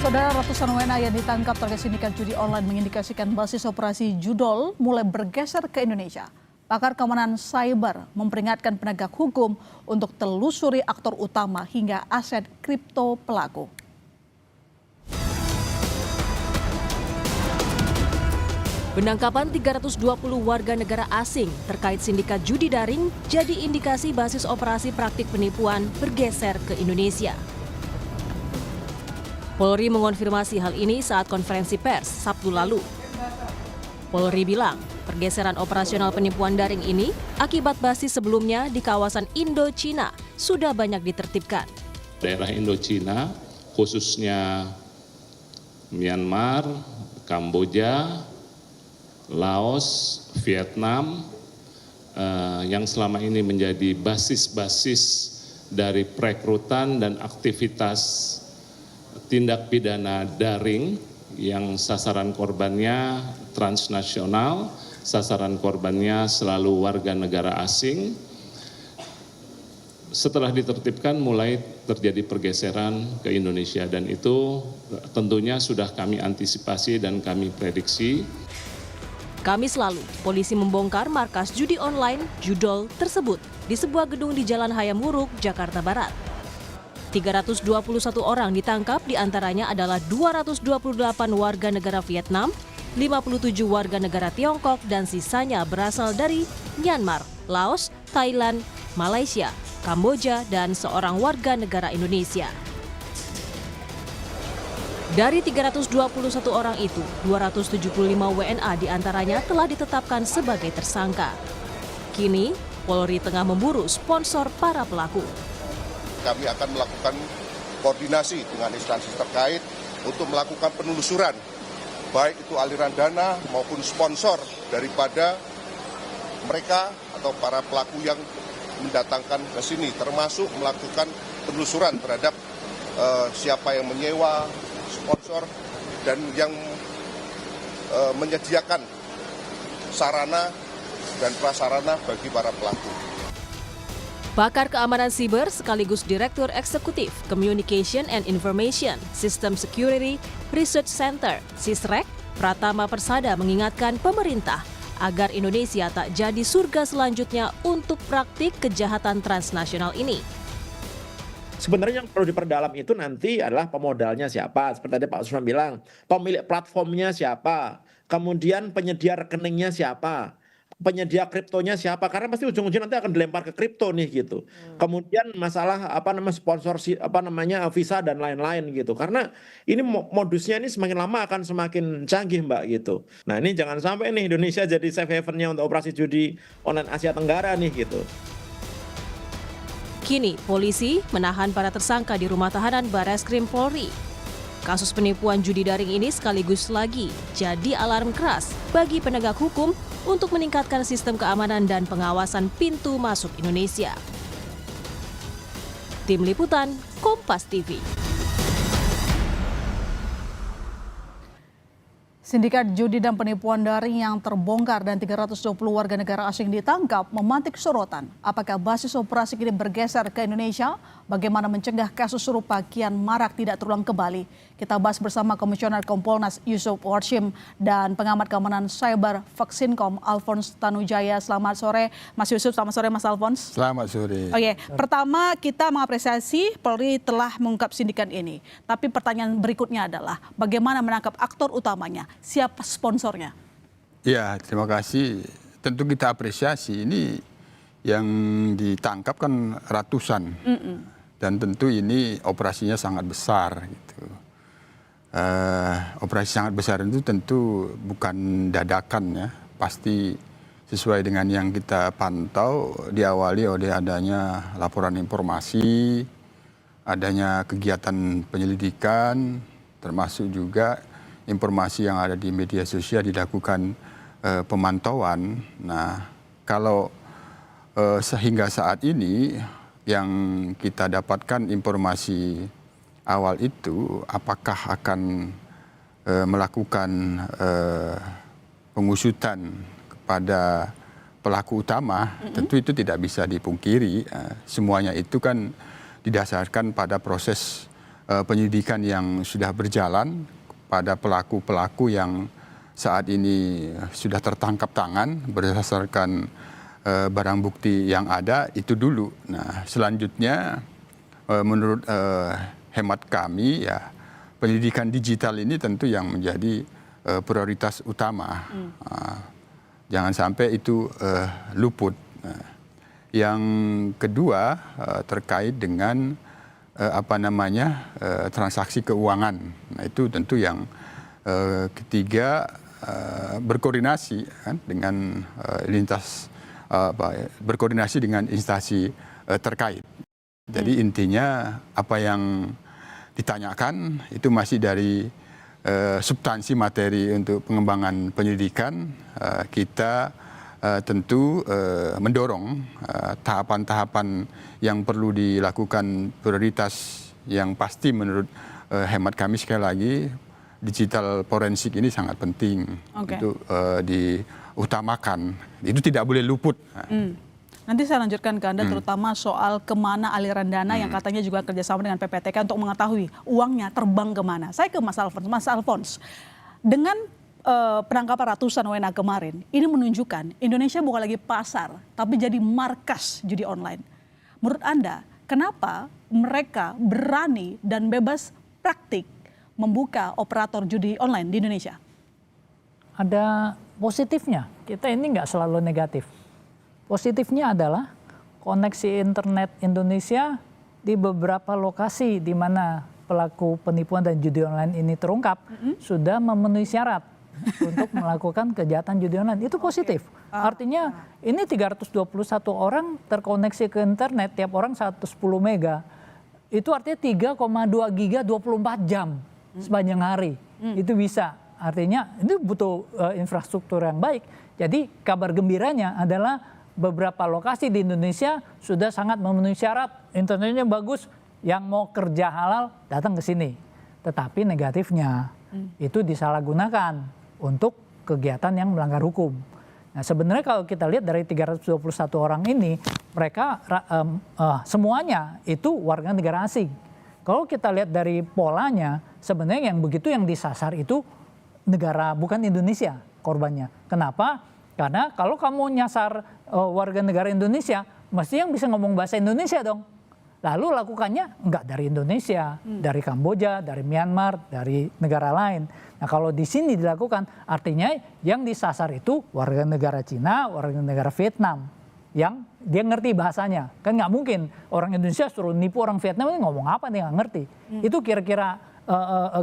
Saudara, ratusan WNA yang ditangkap terkait sindikat judi online mengindikasikan basis operasi judol mulai bergeser ke Indonesia. Pakar keamanan cyber memperingatkan penegak hukum untuk telusuri aktor utama hingga aset kripto pelaku. Penangkapan 320 warga negara asing terkait sindikat judi daring jadi indikasi basis operasi praktik penipuan bergeser ke Indonesia. Polri mengonfirmasi hal ini saat konferensi pers Sabtu lalu. Polri bilang, pergeseran operasional penipuan daring ini akibat basis sebelumnya di kawasan Indo-Cina sudah banyak ditertibkan. Daerah Indo-Cina, khususnya Myanmar, Kamboja, Laos, Vietnam, yang selama ini menjadi basis-basis dari perekrutan dan aktivitas tindak pidana daring yang sasaran korbannya transnasional, sasaran korbannya selalu warga negara asing. Setelah ditertibkan mulai terjadi pergeseran ke Indonesia dan itu tentunya sudah kami antisipasi dan kami prediksi. Kamis lalu, polisi membongkar markas judi online Judol tersebut di sebuah gedung di Jalan Hayam Wuruk, Jakarta Barat. 321 orang ditangkap, diantaranya adalah 228 warga negara Vietnam, 57 warga negara Tiongkok, dan sisanya berasal dari Myanmar, Laos, Thailand, Malaysia, Kamboja, dan seorang warga negara Indonesia. Dari 321 orang itu, 275 WNA diantaranya telah ditetapkan sebagai tersangka. Kini, Polri tengah memburu sponsor para pelaku. Kami akan melakukan koordinasi dengan instansi terkait untuk melakukan penelusuran, baik itu aliran dana maupun sponsor daripada mereka atau para pelaku yang mendatangkan ke sini, termasuk melakukan penelusuran terhadap siapa yang menyewa, sponsor, dan yang menyediakan sarana dan prasarana bagi para pelaku. Pakar keamanan siber sekaligus Direktur Eksekutif Communication and Information System Security Research Center, SISREC, Pratama Persada mengingatkan pemerintah agar Indonesia tak jadi surga selanjutnya untuk praktik kejahatan transnasional ini. Sebenarnya yang perlu diperdalam itu nanti adalah pemodalnya siapa, seperti tadi Pak Usman bilang, pemilik platformnya siapa, kemudian penyedia rekeningnya siapa, penyedia kriptonya siapa, karena pasti ujung-ujungnya nanti akan dilempar ke kripto nih gitu. Kemudian masalah sponsor visa dan lain-lain gitu. Karena ini modusnya ini semakin lama akan semakin canggih Mbak gitu. Nah, ini jangan sampai nih Indonesia jadi safe haven-nya untuk operasi judi online Asia Tenggara nih gitu. Kini, polisi menahan para tersangka di rumah tahanan Barreskrim Polri. Kasus penipuan judi daring ini sekaligus lagi jadi alarm keras bagi penegak hukum untuk meningkatkan sistem keamanan dan pengawasan pintu masuk Indonesia. Tim Liputan, Kompas TV. Sindikat judi dan penipuan daring yang terbongkar dan 320 warga negara asing ditangkap memantik sorotan. Apakah basis operasi ini bergeser ke Indonesia? Bagaimana mencegah kasus serupa kian marak tidak terulang kembali? Kita bahas bersama Komisioner Kompolnas Yusuf Warshim dan pengamat keamanan cyber Vaksinkom Alphonse Tanujaya. Selamat sore Mas Yusuf, selamat sore Mas Alphonse. Selamat sore. Oke, pertama kita mengapresiasi Polri telah mengungkap sindikat ini. Tapi pertanyaan berikutnya adalah bagaimana menangkap aktor utamanya? Siapa sponsornya? Ya, terima kasih. Tentu kita apresiasi ini yang ditangkap kan ratusan. Dan tentu ini operasinya sangat besar gitu. Operasi sangat besar itu tentu bukan dadakan ya. Pasti sesuai dengan yang kita pantau diawali oleh adanya laporan informasi, adanya kegiatan penyelidikan, termasuk juga informasi yang ada di media sosial dilakukan pemantauan. Nah, kalau sehingga saat ini yang kita dapatkan informasi awal itu apakah akan melakukan pengusutan kepada pelaku utama, tentu itu tidak bisa dipungkiri. Semuanya itu kan didasarkan pada proses penyidikan yang sudah berjalan pada pelaku-pelaku yang saat ini sudah tertangkap tangan berdasarkan barang bukti yang ada itu dulu. Nah, selanjutnya menurut hemat kami ya pendidikan digital ini tentu yang menjadi prioritas utama. Jangan sampai itu luput. Yang kedua terkait dengan transaksi keuangan. Nah, itu tentu yang ketiga berkoordinasi kan, dengan berkoordinasi dengan instansi terkait. Jadi intinya apa yang ditanyakan itu masih dari substansi materi untuk pengembangan penyidikan. Kita tentu mendorong tahapan-tahapan yang perlu dilakukan prioritas yang pasti menurut hemat kami sekali lagi digital forensik ini sangat penting untuk diutamakan. Itu tidak boleh luput. Nanti saya lanjutkan ke Anda terutama soal kemana aliran dana yang katanya juga kerjasama dengan PPTK untuk mengetahui uangnya terbang kemana. Saya ke Mas Alfons. Mas Alfons, dengan penangkapan ratusan WNA kemarin, ini menunjukkan Indonesia bukan lagi pasar, tapi jadi markas judi online. Menurut Anda, kenapa mereka berani dan bebas praktik membuka operator judi online di Indonesia? Ada positifnya, kita ini nggak selalu negatif. Positifnya adalah koneksi internet Indonesia di beberapa lokasi di mana pelaku penipuan dan judi online ini terungkap sudah memenuhi syarat untuk melakukan kejahatan judi online. Itu positif. Artinya ini 321 orang terkoneksi ke internet, tiap orang 110 mega. Itu artinya 3,2 giga 24 jam sepanjang hari. Itu bisa. Artinya itu butuh infrastruktur yang baik. Jadi kabar gembiranya adalah beberapa lokasi di Indonesia sudah sangat memenuhi syarat, internetnya bagus, yang mau kerja halal datang ke sini. Tetapi negatifnya itu disalahgunakan untuk kegiatan yang melanggar hukum. Nah, sebenarnya kalau kita lihat dari 321 orang ini, mereka semuanya itu warga negara asing. Kalau kita lihat dari polanya, sebenarnya yang begitu yang disasar itu negara bukan Indonesia korbannya. Kenapa? Karena kalau kamu nyasar warga negara Indonesia, mesti yang bisa ngomong bahasa Indonesia dong. Lalu lakukannya enggak dari Indonesia, dari Kamboja, dari Myanmar, dari negara lain. Nah, kalau di sini dilakukan, artinya yang disasar itu warga negara Cina, warga negara Vietnam, yang dia ngerti bahasanya. Kan nggak mungkin orang Indonesia suruh nipu orang Vietnam, ini ngomong apa dia nggak ngerti. Itu kira-kira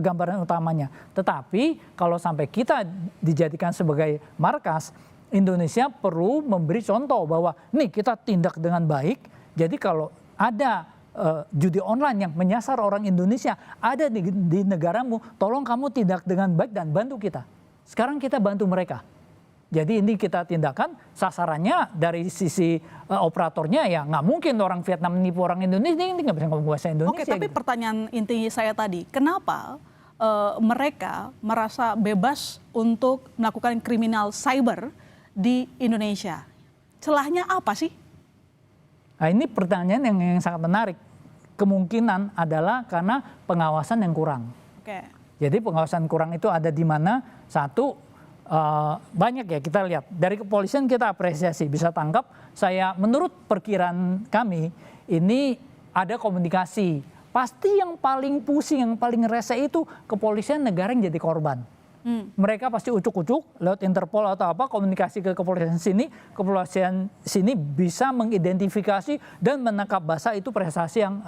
gambaran utamanya. Tetapi kalau sampai kita dijadikan sebagai markas, Indonesia perlu memberi contoh bahwa nih kita tindak dengan baik. Jadi kalau ada judi online yang menyasar orang Indonesia ada di negaramu, tolong kamu tindak dengan baik dan bantu kita. Sekarang kita bantu mereka. Jadi ini kita tindakan sasarannya dari sisi operatornya ya nggak mungkin orang Vietnam menipu orang Indonesia, ini nggak bisa ngomong bahasa Indonesia. Oke, tapi gitu. pertanyaan inti saya tadi, kenapa mereka merasa bebas untuk melakukan kriminal cyber di Indonesia? Celahnya apa sih? Nah, ini pertanyaan yang sangat menarik. Kemungkinan adalah karena pengawasan yang kurang. Oke. Jadi pengawasan kurang itu ada di mana? Satu, banyak ya kita lihat. Dari kepolisian kita apresiasi, bisa tangkap. Menurut perkiraan kami, ini ada komunikasi. Pasti yang paling pusing, yang paling rese itu kepolisian negara yang jadi korban. Mereka pasti ucuk-ucuk lewat Interpol atau apa, komunikasi ke kepolisian sini bisa mengidentifikasi dan menangkap basah, itu prestasi yang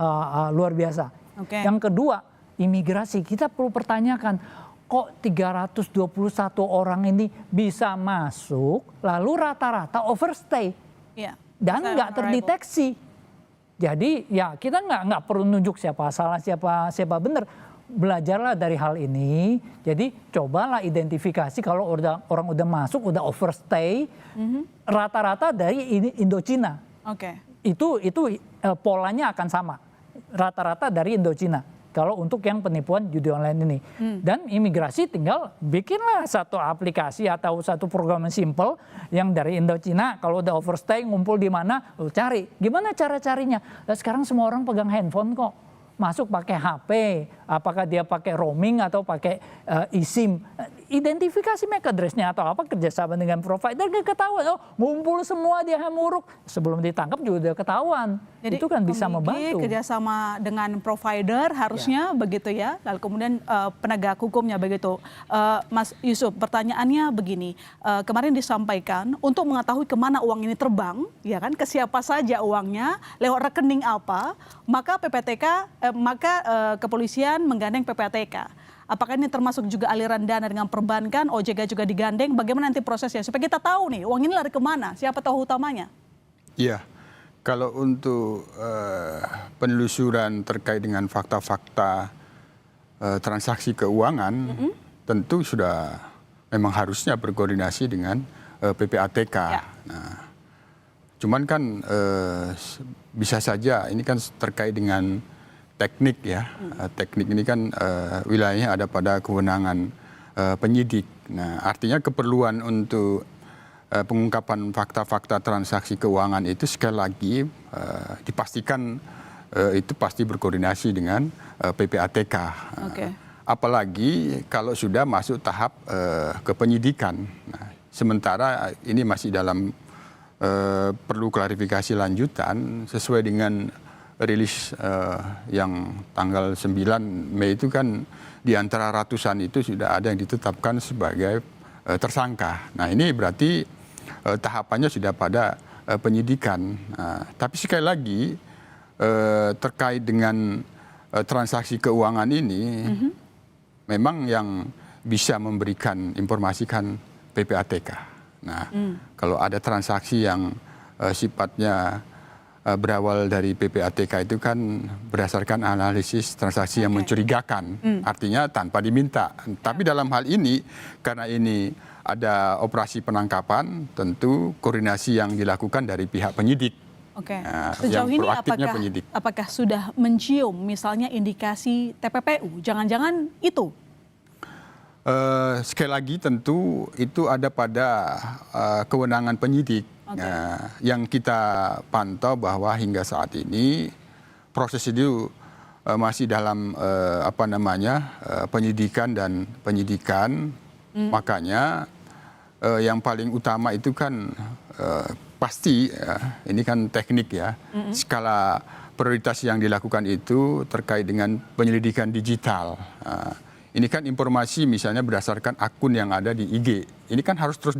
luar biasa. Okay. Yang kedua, imigrasi. Kita perlu pertanyakan, kok 321 orang ini bisa masuk lalu rata-rata overstay dan nggak terdeteksi. Jadi ya kita nggak perlu nunjuk siapa salah siapa benar. Belajarlah dari hal ini. Jadi cobalah identifikasi kalau orang udah masuk, udah overstay, rata-rata dari Indochina. Oke. Itu polanya akan sama. Rata-rata dari Indochina. Kalau untuk yang penipuan judi online ini. Dan imigrasi tinggal bikinlah satu aplikasi atau satu program yang simple yang dari Indochina. Kalau udah overstay ngumpul di mana, lu cari. Gimana cara carinya? Nah, sekarang semua orang pegang handphone kok. masuk pakai HP, apakah dia pakai roaming atau pakai eSIM. Identifikasi MAC address-nya atau apa, kerjasama dengan provider, ketahuan. Oh, ngumpul semua di Hamuruk. Sebelum ditangkap juga udah ketahuan. Jadi, itu kan bisa membantu. Kerjasama dengan provider harusnya begitu ya. Lalu kemudian penegak hukumnya begitu. Mas Yusuf, pertanyaannya begini. Kemarin disampaikan untuk mengetahui kemana uang ini terbang, ya kan, ke siapa saja uangnya, lewat rekening apa, maka kepolisian menggandeng PPATK. Apakah ini termasuk juga aliran dana dengan perbankan, OJK juga digandeng, bagaimana nanti prosesnya? Supaya kita tahu nih, uang ini lari kemana, siapa tahu utamanya? Iya, kalau untuk penelusuran terkait dengan fakta-fakta transaksi keuangan, tentu sudah memang harusnya berkoordinasi dengan PPATK. Ya. Nah, cuman kan bisa saja ini kan terkait dengan teknik ya. Teknik ini kan wilayahnya ada pada kewenangan penyidik. Nah, artinya keperluan untuk pengungkapan fakta-fakta transaksi keuangan itu sekali lagi dipastikan itu pasti berkoordinasi dengan PPATK. Oke. Apalagi kalau sudah masuk tahap ke penyidikan. Nah, sementara ini masih dalam perlu klarifikasi lanjutan sesuai dengan rilis yang tanggal 9 Mei itu kan di antara ratusan itu sudah ada yang ditetapkan sebagai tersangka. Nah, ini berarti tahapannya sudah pada penyidikan. Tapi sekali lagi terkait dengan transaksi keuangan ini memang yang bisa memberikan informasi kan PPATK. Nah, kalau ada transaksi yang sifatnya berawal dari PPATK itu kan berdasarkan analisis transaksi yang mencurigakan, artinya tanpa diminta. Tapi dalam hal ini, karena ini ada operasi penangkapan, tentu koordinasi yang dilakukan dari pihak penyidik. Oke. Yang Sejauh ini proaktifnya penyidik. apakah sudah mencium misalnya indikasi TPPU? Jangan-jangan itu? Sekali lagi tentu itu ada pada kewenangan penyidik. Yang kita pantau bahwa hingga saat ini proses itu masih dalam penyidikan dan penyidikan. Makanya yang paling utama itu kan pasti ini kan teknik ya, skala prioritas yang dilakukan itu terkait dengan penyelidikan digital. Ini kan informasi misalnya berdasarkan akun yang ada di IG. Ini kan harus terus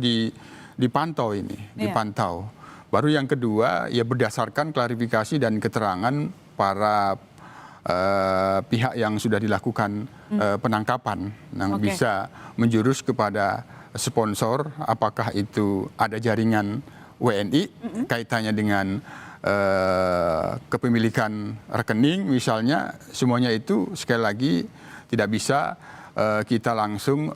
dipantau ini, dipantau. Baru yang kedua ya berdasarkan klarifikasi dan keterangan para pihak yang sudah dilakukan penangkapan yang bisa menjurus kepada sponsor, apakah itu ada jaringan WNI kaitannya dengan kepemilikan rekening misalnya, semuanya itu sekali lagi tidak bisa kita langsung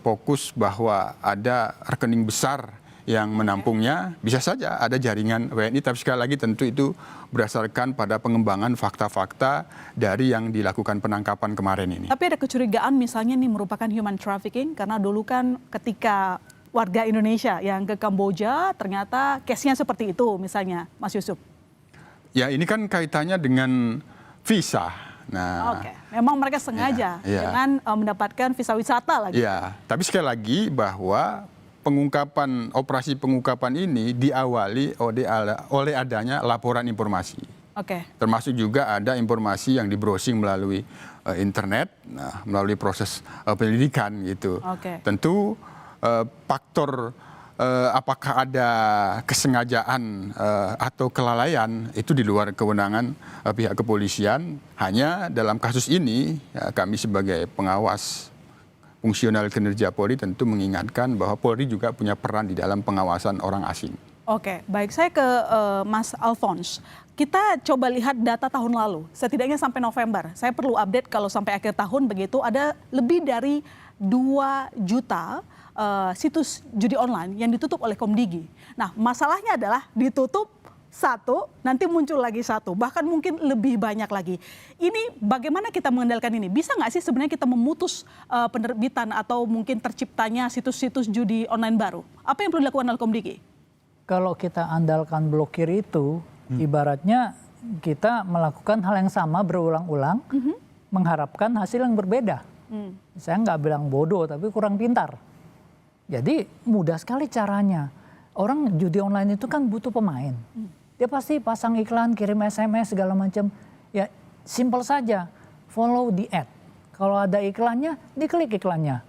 fokus bahwa ada rekening besar yang menampungnya. Bisa saja ada jaringan WNI, tapi sekali lagi tentu itu berdasarkan pada pengembangan fakta-fakta dari yang dilakukan penangkapan kemarin ini. Tapi ada kecurigaan misalnya ini merupakan human trafficking, karena dulu kan ketika warga Indonesia yang ke Kamboja ternyata case-nya seperti itu misalnya, Mas Yusuf. Ya, ini kan kaitannya dengan visa. Nah, memang mereka sengaja dengan mendapatkan visa wisata lagi. Ya, tapi sekali lagi bahwa operasi pengungkapan ini diawali oleh adanya laporan informasi. Termasuk juga ada informasi yang di-browsing melalui internet, melalui proses penyelidikan gitu. Tentu faktor apakah ada kesengajaan atau kelalaian itu di luar kewenangan pihak kepolisian. Hanya dalam kasus ini kami sebagai pengawas fungsional kinerja Polri tentu mengingatkan bahwa Polri juga punya peran di dalam pengawasan orang asing. Oke, baik, saya ke Mas Alphonse. Kita coba lihat data tahun lalu, setidaknya sampai November. Saya perlu update kalau sampai akhir tahun begitu ada lebih dari 2 juta situs judi online yang ditutup oleh Komdigi. Nah, masalahnya adalah ditutup 1, nanti muncul lagi 1, bahkan mungkin lebih banyak lagi. Ini bagaimana kita mengendalikan ini? Bisa nggak sih sebenarnya kita memutus penerbitan atau mungkin terciptanya situs-situs judi online baru? Apa yang perlu dilakukan oleh Komdigi? Kalau kita andalkan blokir itu, ibaratnya kita melakukan hal yang sama berulang-ulang, mengharapkan hasil yang berbeda. Saya nggak bilang bodoh, tapi kurang pintar. Jadi mudah sekali caranya. Orang judi online itu kan butuh pemain. Dia pasti pasang iklan, kirim SMS segala macam. Ya simple saja, follow the ad. Kalau ada iklannya, diklik iklannya,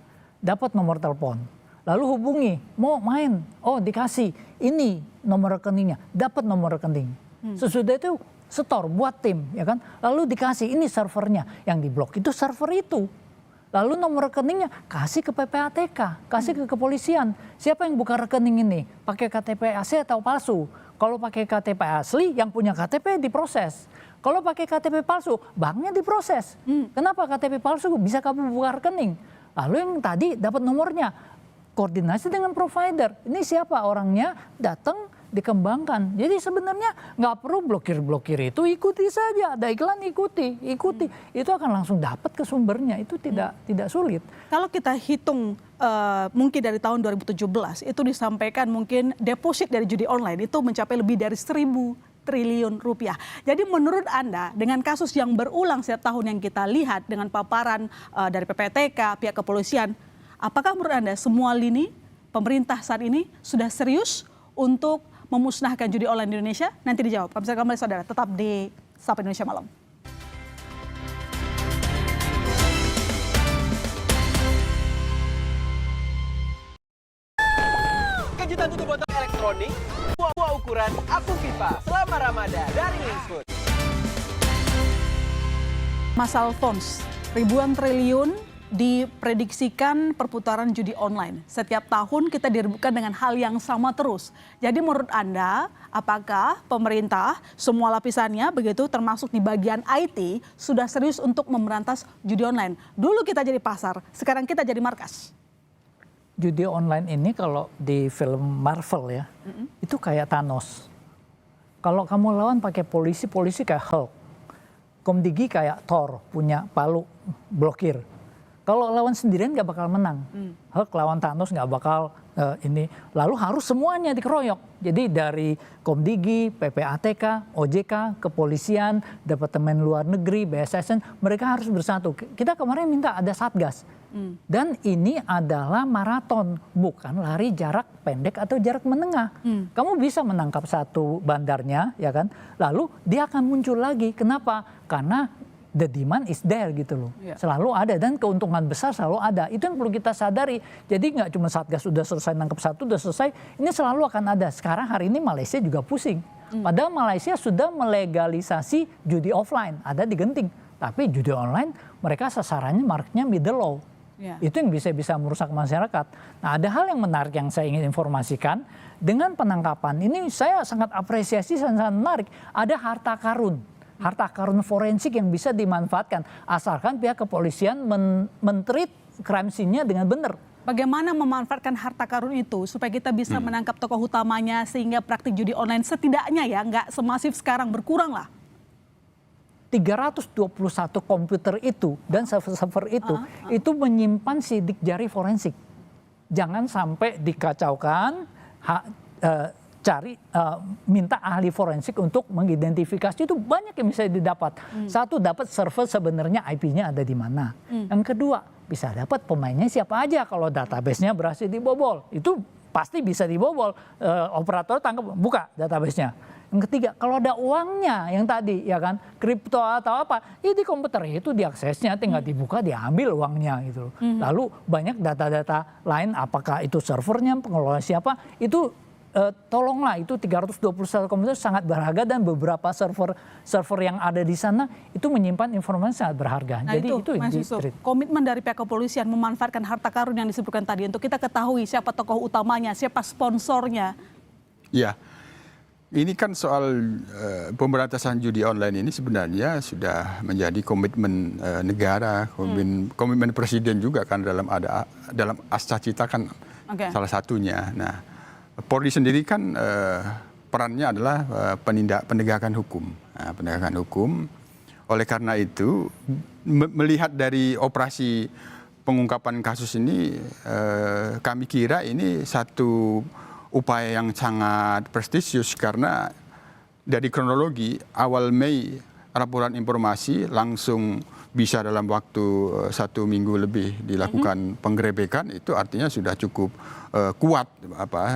dapat nomor telepon. Lalu hubungi, mau main, oh dikasih, ini nomor rekeningnya, dapat nomor rekening. Sesudah itu setor buat tim, ya kan? Lalu dikasih, ini servernya, yang diblok itu server itu. Lalu nomor rekeningnya kasih ke PPATK, kasih ke kepolisian. Siapa yang buka rekening ini? Pakai KTP asli atau palsu? Kalau pakai KTP asli, yang punya KTP diproses. Kalau pakai KTP palsu, banknya diproses. Kenapa KTP palsu bisa kamu buka rekening? Lalu yang tadi dapat nomornya, koordinasi dengan provider. Ini siapa orangnya, datang dikembangkan. Jadi sebenarnya nggak perlu blokir-blokir itu, ikuti saja. Ada iklan ikuti. Itu akan langsung dapat ke sumbernya. Itu tidak sulit. Kalau kita hitung mungkin dari tahun 2017 itu disampaikan mungkin deposit dari judi online itu mencapai lebih dari 1.000 triliun rupiah. Jadi menurut Anda dengan kasus yang berulang setiap tahun yang kita lihat dengan paparan dari PPATK, pihak kepolisian, apakah menurut Anda semua lini pemerintah saat ini sudah serius untuk memusnahkan judi online di Indonesia? Nanti dijawab. Kami kembali saudara, tetap di Sapa Indonesia Malam. Kejutan tutup botol elektronik, buah ukuran Aku Viva selama Ramadan dari Wingsfood. Mas Alphonse, ribuan triliun diprediksikan perputaran judi online. Setiap tahun kita diributkan dengan hal yang sama terus. Jadi menurut Anda, apakah pemerintah semua lapisannya begitu termasuk di bagian IT sudah serius untuk memberantas judi online? Dulu kita jadi pasar, sekarang kita jadi markas. Judi online ini kalau di film Marvel ya, itu kayak Thanos. Kalau kamu lawan pakai polisi kayak Hulk. Komdigi kayak Thor, punya palu, blokir. Kalau lawan sendirian nggak bakal menang. Hulk lawan Thanos nggak bakal ini. Lalu harus semuanya dikeroyok. Jadi dari Komdigi, PPATK, OJK, kepolisian, Departemen Luar Negeri, BSSN, mereka harus bersatu. Kita kemarin minta ada satgas. Dan ini adalah maraton, bukan lari jarak pendek atau jarak menengah. Kamu bisa menangkap satu bandarnya, ya kan? Lalu dia akan muncul lagi. Kenapa? Karena the demand is there gitu loh. Selalu ada dan keuntungan besar selalu ada. Itu yang perlu kita sadari. Jadi nggak cuma Satgas sudah selesai nangkep satu, sudah selesai. Ini selalu akan ada. Sekarang hari ini Malaysia juga pusing. Padahal Malaysia sudah melegalisasi judi offline. Ada di Genting. Tapi judi online mereka sasarannya marketnya middle low. Itu yang bisa merusak masyarakat. Nah ada hal yang menarik yang saya ingin informasikan. Dengan penangkapan ini saya sangat apresiasi, sangat menarik. Ada harta karun forensik yang bisa dimanfaatkan asalkan pihak kepolisian men-treat crime scene-nya dengan benar. Bagaimana memanfaatkan harta karun itu supaya kita bisa menangkap tokoh utamanya sehingga praktik judi online setidaknya ya nggak semasif sekarang, berkurang lah. 321 komputer itu dan server itu menyimpan sidik jari forensik. Jangan sampai dikacaukan, minta ahli forensik untuk mengidentifikasi, itu banyak yang bisa didapat. Satu, dapat server sebenarnya IP-nya ada di mana. Yang kedua, bisa dapat pemainnya siapa aja kalau database-nya berhasil dibobol. Itu pasti bisa dibobol. Operator tangkap, buka database-nya. Yang ketiga, kalau ada uangnya yang tadi ya kan, kripto atau apa, di komputer itu diaksesnya, tinggal dibuka, diambil uangnya gitu. Lalu banyak data-data lain, apakah itu servernya, pengelola siapa, itu tolonglah, itu 321 komputer sangat berharga dan beberapa server yang ada di sana itu menyimpan informasi sangat berharga. Nah, jadi itu Mas Yusuf, komitmen dari pihak kepolisian memanfaatkan harta karun yang disebutkan tadi untuk kita ketahui siapa tokoh utamanya, siapa sponsornya. Ya, ini kan soal pemberantasan judi online ini sebenarnya sudah menjadi komitmen negara, komitmen presiden juga kan dalam Astra Cita kan salah satunya. Nah, Polri sendiri kan perannya adalah penegakan hukum. Nah, penegakan hukum. Oleh karena itu, melihat dari operasi pengungkapan kasus ini, kami kira ini satu upaya yang sangat prestisius karena dari kronologi awal Mei laporan informasi langsung bisa dalam waktu 1 minggu lebih dilakukan penggerebekan, itu artinya sudah cukup kuat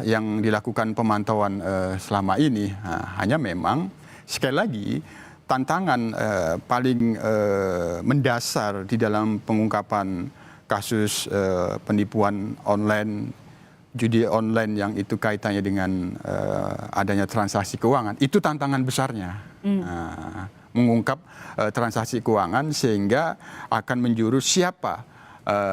yang dilakukan pemantauan selama ini. Nah, hanya memang sekali lagi tantangan paling mendasar di dalam pengungkapan kasus penipuan online, judi online yang itu kaitannya dengan adanya transaksi keuangan, itu tantangan besarnya. Mengungkap transaksi keuangan sehingga akan menjurus siapa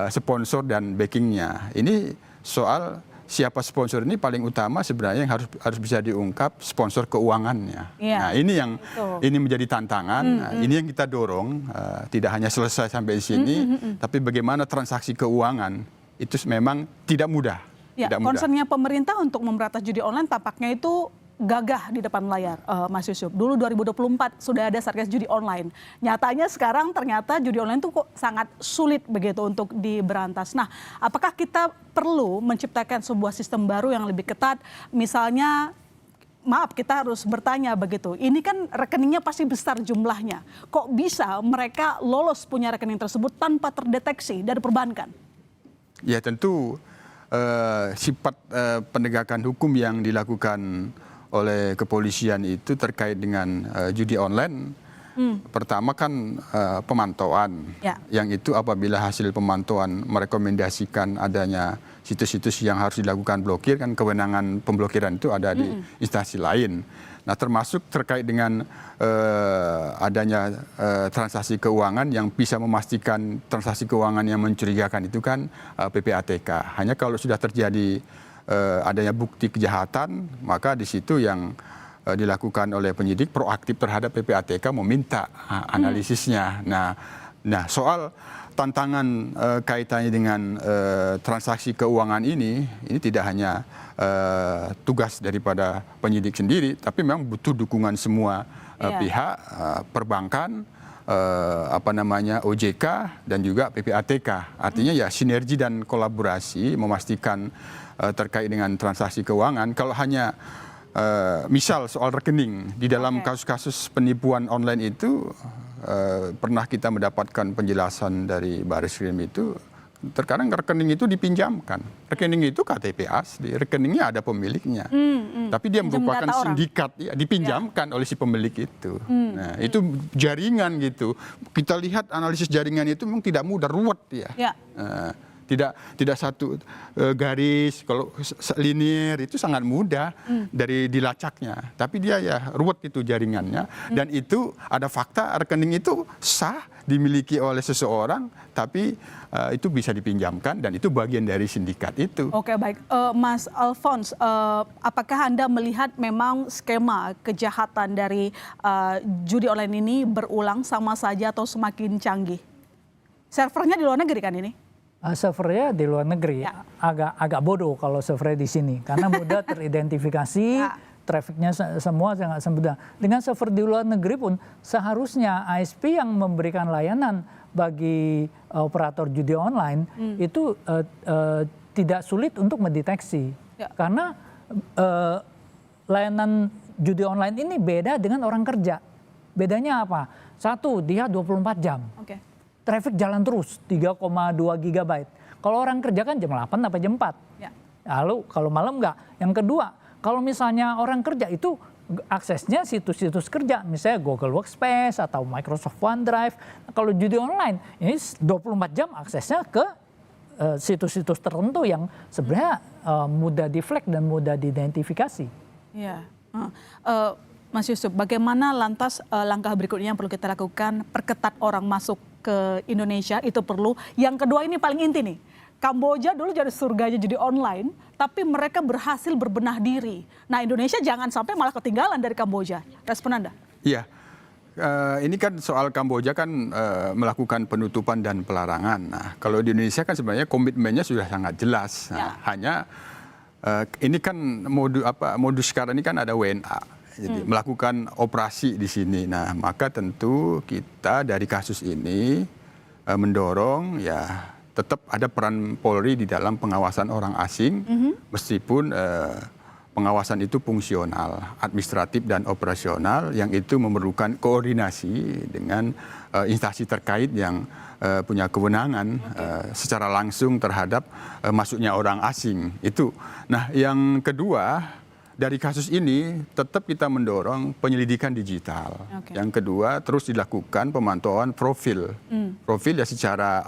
sponsor dan backingnya. Ini soal siapa sponsor ini paling utama sebenarnya yang harus bisa diungkap sponsor keuangannya. Nah, ini menjadi tantangan. Ini yang kita dorong, tidak hanya selesai sampai di sini, tapi bagaimana transaksi keuangan itu memang tidak mudah. Ya, concernnya pemerintah untuk memberantas judi online tampaknya itu gagah di depan layar, Mas Yusuf. Dulu 2024 sudah ada Satgas Judi Online. Nyatanya sekarang ternyata judi online itu kok sangat sulit begitu untuk diberantas. Nah, apakah kita perlu menciptakan sebuah sistem baru yang lebih ketat? Misalnya, maaf kita harus bertanya begitu, ini kan rekeningnya pasti besar jumlahnya. Kok bisa mereka lolos punya rekening tersebut tanpa terdeteksi dari perbankan? Ya tentu sifat penegakan hukum yang dilakukan oleh kepolisian itu terkait dengan judi online. Pertama kan pemantauan, yang itu apabila hasil pemantauan merekomendasikan adanya situs-situs yang harus dilakukan blokir, kan kewenangan pemblokiran itu ada di instansi lain. Nah, termasuk terkait dengan adanya transaksi keuangan yang bisa memastikan transaksi keuangan yang mencurigakan itu kan PPATK. Hanya kalau sudah terjadi adanya bukti kejahatan, maka di situ yang dilakukan oleh penyidik proaktif terhadap PPATK meminta analisisnya. Nah, soal tantangan kaitannya dengan transaksi keuangan ini tidak hanya tugas daripada penyidik sendiri, tapi memang butuh dukungan semua pihak, perbankan, OJK dan juga PPATK. Artinya ya sinergi dan kolaborasi memastikan terkait dengan transaksi keuangan. Kalau hanya misal soal rekening di dalam kasus-kasus penipuan online itu pernah kita mendapatkan penjelasan dari Barisrem itu, terkadang rekening itu dipinjamkan. Rekening itu KTP asli, rekeningnya ada pemiliknya. Tapi dia merupakan sindikat, ya, dipinjamkan oleh si pemilik itu. Nah, itu jaringan gitu. Kita lihat analisis jaringan itu memang tidak mudah, ruwet ya. Tidak satu garis, kalau linear itu sangat mudah dari dilacaknya. Tapi dia ya ruwet itu jaringannya. Dan itu ada fakta rekening itu sah dimiliki oleh seseorang, tapi itu bisa dipinjamkan dan itu bagian dari sindikat itu. Oke, baik. Mas Alphonse, apakah Anda melihat memang skema kejahatan dari judi online ini berulang sama saja atau semakin canggih? Servernya di luar negeri kan ini? Servernya di luar negeri, agak bodoh kalau servernya di sini karena mudah teridentifikasi, trafficnya semua sangat mudah. Dengan server di luar negeri pun seharusnya ISP yang memberikan layanan bagi operator judi online itu tidak sulit untuk mendeteksi, karena layanan judi online ini beda dengan orang kerja. Bedanya apa? Satu, dia 24 jam. Traffic jalan terus 3,2 GB. Kalau orang kerja kan jam 8 sampai jam 4. Lalu kalau malam enggak. Yang kedua, kalau misalnya orang kerja itu aksesnya situs-situs kerja, misalnya Google Workspace atau Microsoft OneDrive. Kalau judi online ini 24 jam aksesnya ke situs-situs tertentu yang sebenarnya mudah di-flag dan mudah diidentifikasi. Mas Yusuf, bagaimana lantas langkah berikutnya yang perlu kita lakukan? Perketat orang masuk ke Indonesia itu perlu. Yang kedua ini paling inti nih. Kamboja dulu jadi surganya judi online, tapi mereka berhasil berbenah diri. Nah, Indonesia jangan sampai malah ketinggalan dari Kamboja. Respon Anda? Iya, ini kan soal Kamboja kan melakukan penutupan dan pelarangan. Nah, kalau di Indonesia kan sebenarnya komitmennya sudah sangat jelas. Nah, hanya ini kan modus sekarang ini kan ada WNA. Jadi melakukan operasi di sini. Nah, maka tentu kita dari kasus ini mendorong ya tetap ada peran Polri di dalam pengawasan orang asing, meskipun pengawasan itu fungsional, administratif dan operasional yang itu memerlukan koordinasi dengan instansi terkait yang punya kewenangan secara langsung terhadap masuknya orang asing. Itu. Nah, yang kedua, dari kasus ini tetap kita mendorong penyelidikan digital. Yang kedua, terus dilakukan pemantauan profil. Profil ya secara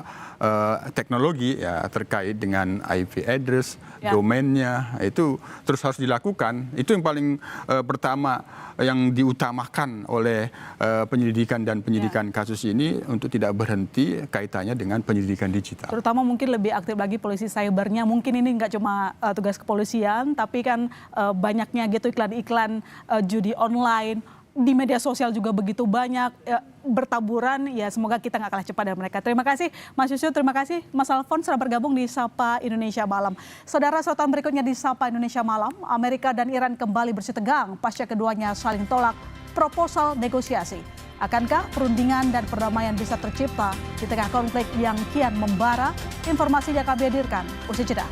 teknologi ya terkait dengan IP address, domainnya, itu terus harus dilakukan. Itu yang paling pertama yang diutamakan oleh penyelidikan dan penyidikan kasus ini untuk tidak berhenti kaitannya dengan penyelidikan digital. Terutama mungkin lebih aktif lagi polisi cybernya. Mungkin ini nggak cuma tugas kepolisian, tapi kan banyaknya gitu iklan-iklan judi online. Di media sosial juga begitu banyak bertaburan, ya semoga kita nggak kalah cepat dari mereka. Terima kasih Mas Yusuf, terima kasih Mas Alfons sudah bergabung di Sapa Indonesia Malam. Saudara, sorotan berikutnya di Sapa Indonesia Malam, Amerika dan Iran kembali bersih tegang pasca keduanya saling tolak proposal negosiasi. Akankah perundingan dan perdamaian bisa tercipta di tengah konflik yang kian membara? Informasinya kami hadirkan usai jeda.